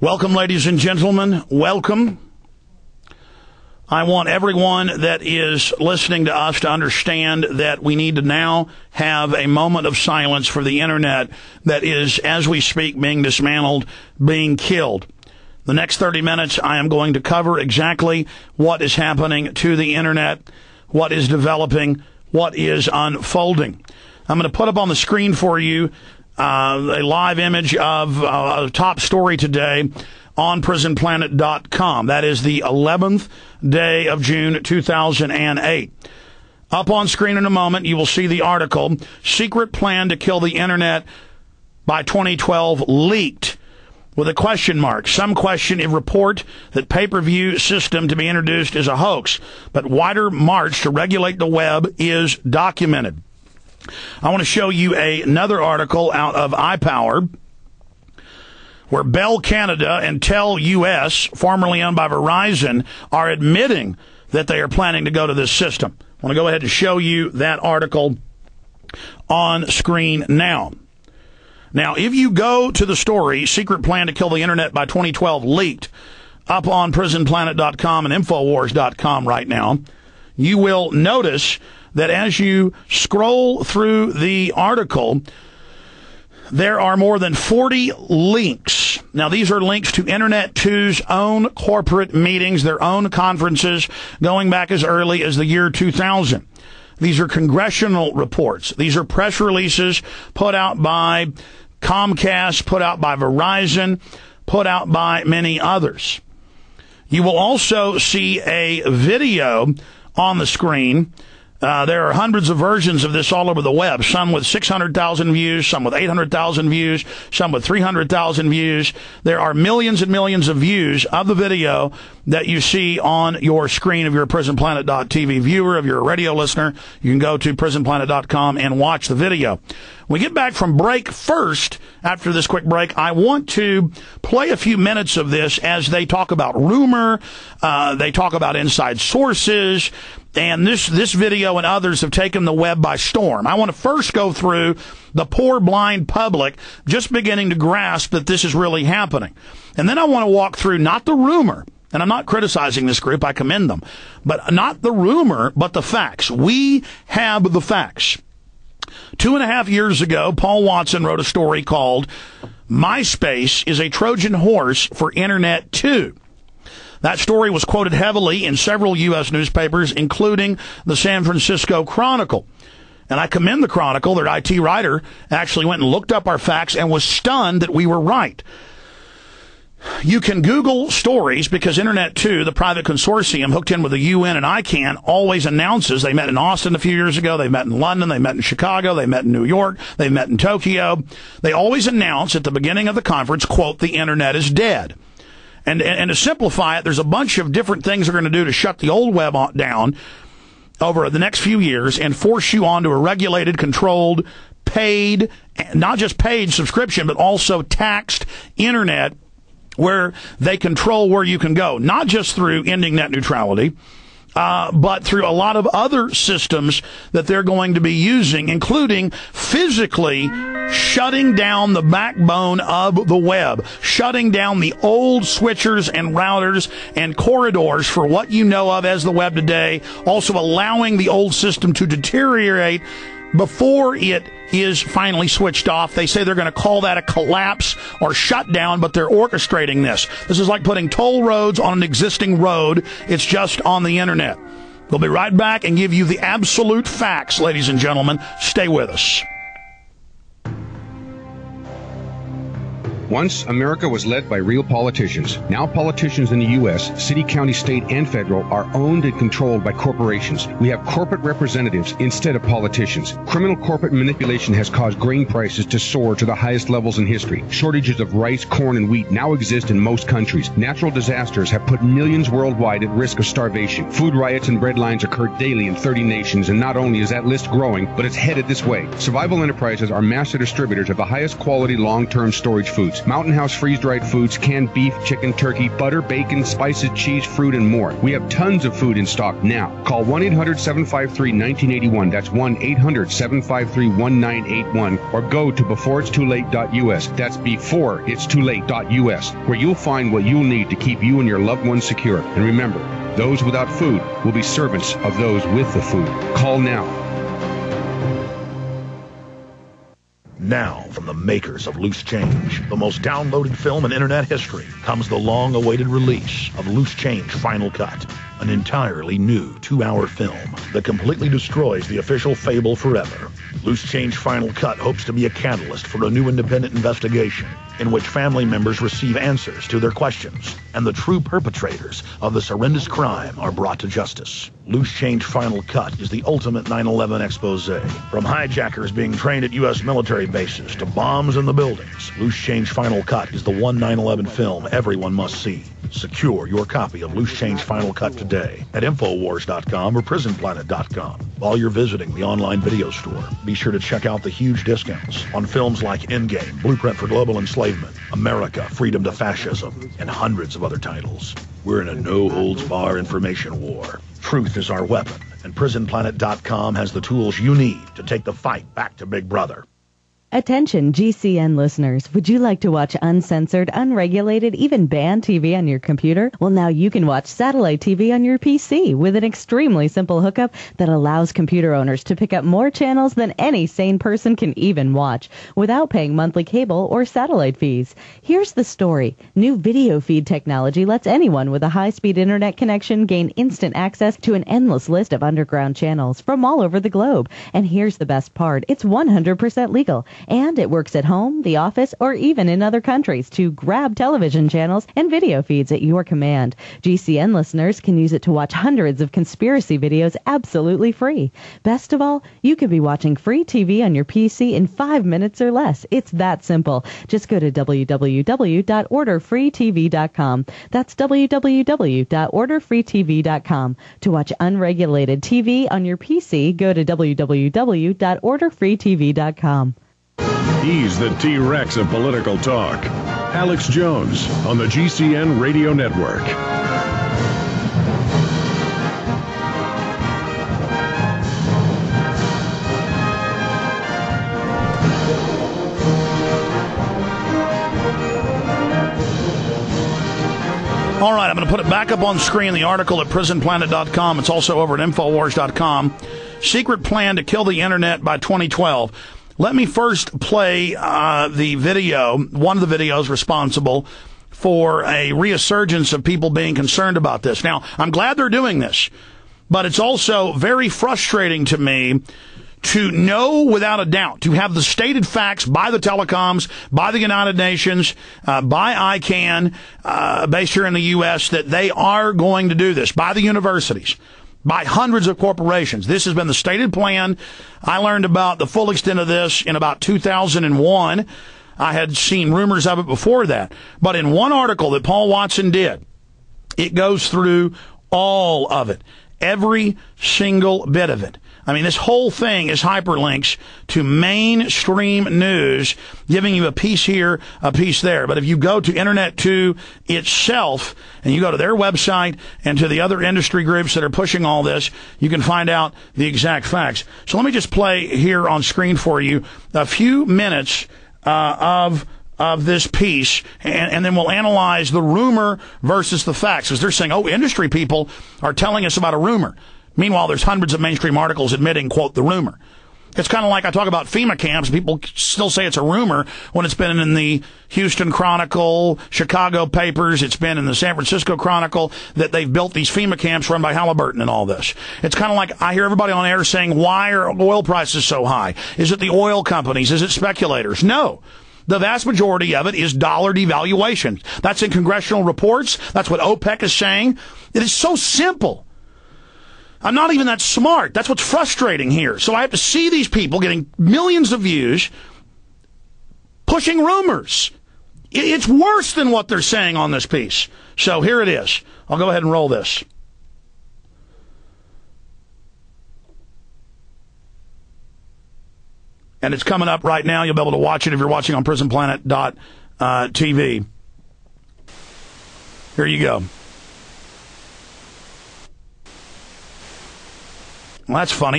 Welcome, ladies and gentlemen. Welcome. I want everyone that is listening to us to understand that we need to now have a moment of silence for the internet that is, as we speak, being dismantled, being killed. The next 30 minutes, I am going to cover exactly what is happening to the internet, what is developing, what is unfolding. I'm going to put up on the screen for you a live image of a top story today on prisonplanet.com. That is the 11th day of June 2008. Up on screen in a moment, you will see the article, Secret Plan to Kill the Internet by 2012 Leaked, with a question mark. Some question a report that pay-per-view system to be introduced is a hoax, but wider march to regulate the web is documented. I want to show you another article out of iPower, where Bell Canada and Tel US, formerly owned by Verizon, are admitting that they are planning to go to this system. I want to go ahead and show you that article on screen now. Now, if you go to the story, Secret Plan to Kill the Internet by 2012 Leaked, up on prisonplanet.com and Infowars.com right now, you will notice that as you scroll through the article, there are more than 40 links. Now, these are links to Internet2's own corporate meetings, their own conferences, going back as early as the year 2000. These are congressional reports. These are press releases put out by Comcast, put out by Verizon, put out by many others. You will also see a video on the screen. There are hundreds of versions of this all over the web, some with 600,000 views, some with 800,000 views, some with 300,000 views. There are millions and millions of views of the video that you see on your screen if you're a PrisonPlanet.tv viewer. If you're a radio listener, you can go to PrisonPlanet.com and watch the video. When we get back from break first, after this quick break, I want to play a few minutes of this as they talk about rumor, they talk about inside sources, and this video and others have taken the web by storm. I want to first go through the poor blind public just beginning to grasp that this is really happening. And then I want to walk through not the rumor, and I'm not criticizing this group, I commend them, but not the rumor, but the facts. We have the facts. 2.5 years ago, Paul Watson wrote a story called MySpace is a Trojan Horse for Internet2. That story was quoted heavily in several U.S. newspapers, including the San Francisco Chronicle. And I commend the Chronicle. Their IT writer actually went and looked up our facts and was stunned that we were right. You can Google stories because Internet2, the private consortium hooked in with the UN and ICANN, always announces. They met in Austin a few years ago. They met in London. They met in Chicago. They met in New York. They met in Tokyo. They always announce at the beginning of the conference, quote, the Internet is dead. And to simplify it, there's a bunch of different things they're going to do to shut the old web down over the next few years and force you onto a regulated, controlled, paid, not just paid subscription, but also taxed internet where they control where you can go, not just through ending net neutrality, but through a lot of other systems that they're going to be using, including physically shutting down the backbone of the web, shutting down the old switchers and routers and corridors for what you know of as the web today, also allowing the old system to deteriorate before it is finally switched off. They say they're going to call that a collapse or shutdown, but they're orchestrating this. This is like putting toll roads on an existing road. It's just on the internet. We'll be right back and give you the absolute facts, ladies and gentlemen. Stay with us. Once, America was led by real politicians. Now politicians in the U.S., city, county, state, and federal are owned and controlled by corporations. We have corporate representatives instead of politicians. Criminal corporate manipulation has caused grain prices to soar to the highest levels in history. Shortages of rice, corn, and wheat now exist in most countries. Natural disasters have put millions worldwide at risk of starvation. Food riots and breadlines occur daily in 30 nations, and not only is that list growing, but it's headed this way. Survival Enterprises are master distributors of the highest quality long-term storage foods. foods, Mountain House freeze-dried foods, canned beef, chicken, turkey, butter, bacon, spices, cheese, fruit, and more. We have tons of food in stock now. Call 1-800-753-1981. That's 1-800-753-1981. Or go to beforeitstoolate.us. That's beforeitstoolate.us, where you'll find what you'll need to keep you and your loved ones secure. And remember, those without food will be servants of those with the food. Call now. Now, from the makers of Loose Change, the most downloaded film in internet history, comes the long-awaited release of Loose Change Final Cut, an entirely new 2-hour film that completely destroys the official fable forever. Loose Change Final Cut hopes to be a catalyst for a new independent investigation in which family members receive answers to their questions and the true perpetrators of this horrendous crime are brought to justice. Loose Change Final Cut is the ultimate 9/11 expose. From hijackers being trained at U.S. military bases to bombs in the buildings, Loose Change Final Cut is the one 9/11 film everyone must see. Secure your copy of Loose Change Final Cut today at Infowars.com or PrisonPlanet.com. While you're visiting the online video store, be sure to check out the huge discounts on films like Endgame, Blueprint for Global Enslavement, America, Freedom to Fascism, and hundreds of other titles. We're in a no-holds-bar information war. Truth is our weapon, and PrisonPlanet.com has the tools you need to take the fight back to Big Brother. Attention GCN listeners, would you like to watch uncensored, unregulated, even banned TV on your computer? Well, now you can watch satellite TV on your PC with an extremely simple hookup that allows computer owners to pick up more channels than any sane person can even watch without paying monthly cable or satellite fees. Here's the story. New video feed technology lets anyone with a high-speed internet connection gain instant access to an endless list of underground channels from all over the globe. And here's the best part. It's 100% legal. And it works at home, the office, or even in other countries to grab television channels and video feeds at your command. GCN listeners can use it to watch hundreds of conspiracy videos absolutely free. Best of all, you could be watching free TV on your PC in 5 minutes or less. It's that simple. Just go to www.orderfreetv.com. That's www.orderfreetv.com. To watch unregulated TV on your PC, go to www.orderfreetv.com. He's the T-Rex of political talk. Alex Jones on the GCN Radio Network. All right, I'm going to put it back up on screen, the article at PrisonPlanet.com. It's also over at Infowars.com. Secret plan to kill the internet by 2012. Let me first play the video, one of the videos responsible for a resurgence of people being concerned about this. Now, I'm glad they're doing this, but it's also very frustrating to me to know without a doubt, to have the stated facts by the telecoms, by the United Nations, by ICANN, based here in the U.S., that they are going to do this, by the universities, by hundreds of corporations. This has been the stated plan. I learned about the full extent of this in about 2001. I had seen rumors of it before that. But in one article that Paul Watson did, it goes through all of it, every single bit of it. I mean, this whole thing is hyperlinks to mainstream news, giving you a piece here, a piece there. But if you go to Internet2 itself, and you go to their website and to the other industry groups that are pushing all this, you can find out the exact facts. So let me just play here on screen for you a few minutes of this piece, and then we'll analyze the rumor versus the facts. Because they're saying, oh, industry people are telling us about a rumor. Meanwhile, there's hundreds of mainstream articles admitting, quote, the rumor. It's kind of like I talk about FEMA camps. People still say it's a rumor when it's been in the Houston Chronicle, Chicago papers. It's been in the San Francisco Chronicle that they've built these FEMA camps run by Halliburton and all this. It's kind of like I hear everybody on air saying, why are oil prices so high? Is it the oil companies? Is it speculators? No. The vast majority of it is dollar devaluation. That's in congressional reports. That's what OPEC is saying. It is so simple. I'm not even that smart. That's what's frustrating here. So I have to see these people getting millions of views pushing rumors. It's worse than what they're saying on this piece. So here it is. I'll go ahead and roll this. And it's coming up right now. You'll be able to watch it if you're watching on PrisonPlanet.com. TV. Here you go. Well, that's funny.